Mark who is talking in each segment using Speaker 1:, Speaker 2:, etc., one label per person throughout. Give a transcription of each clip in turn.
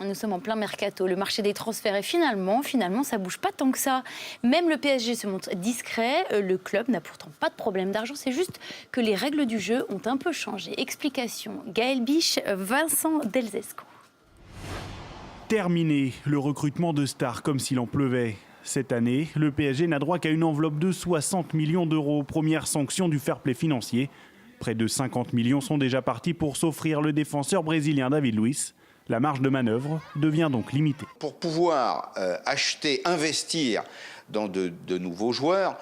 Speaker 1: Nous sommes en plein mercato, le marché des transferts et finalement, ça bouge pas tant que ça. Même le PSG se montre discret, le club n'a pourtant pas de problème d'argent, c'est juste que les règles du jeu ont un peu changé. Explication, Gaël Biche, Vincent Delzesco.
Speaker 2: Terminé le recrutement de stars comme s'il en pleuvait. Cette année, le PSG n'a droit qu'à une enveloppe de 60 millions d'euros, première sanction du fair play financier. Près de 50 millions sont déjà partis pour s'offrir le défenseur brésilien David Luiz. La marge de manœuvre devient donc limitée.
Speaker 3: Pour pouvoir acheter, investir dans de nouveaux joueurs,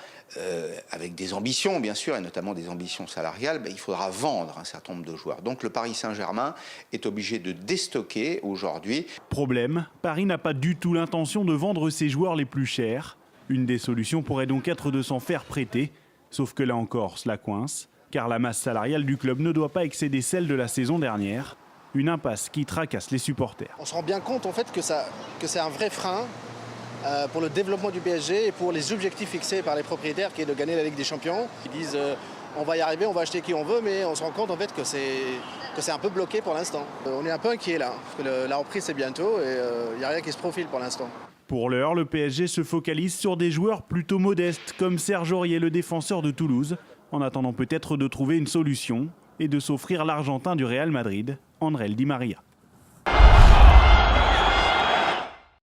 Speaker 3: avec des ambitions bien sûr, et notamment des ambitions salariales, il faudra vendre un certain nombre de joueurs. Donc le Paris Saint-Germain est obligé de déstocker aujourd'hui.
Speaker 2: Problème, Paris n'a pas du tout l'intention de vendre ses joueurs les plus chers. Une des solutions pourrait donc être de s'en faire prêter. Sauf que là encore, cela coince, car la masse salariale du club ne doit pas excéder celle de la saison dernière. Une impasse qui tracasse les supporters.
Speaker 4: On se rend bien compte en fait que c'est un vrai frein pour le développement du PSG et pour les objectifs fixés par les propriétaires qui est de gagner la Ligue des Champions. Ils disent on va y arriver, on va acheter qui on veut, mais on se rend compte en fait que c'est un peu bloqué pour l'instant. On est un peu inquiet là, parce que la reprise c'est bientôt et il n'y a rien qui se profile pour l'instant.
Speaker 2: Pour l'heure, le PSG se focalise sur des joueurs plutôt modestes comme Serge Aurier, le défenseur de Toulouse, en attendant peut-être de trouver une solution et de s'offrir l'Argentin du Real Madrid, André Di Maria.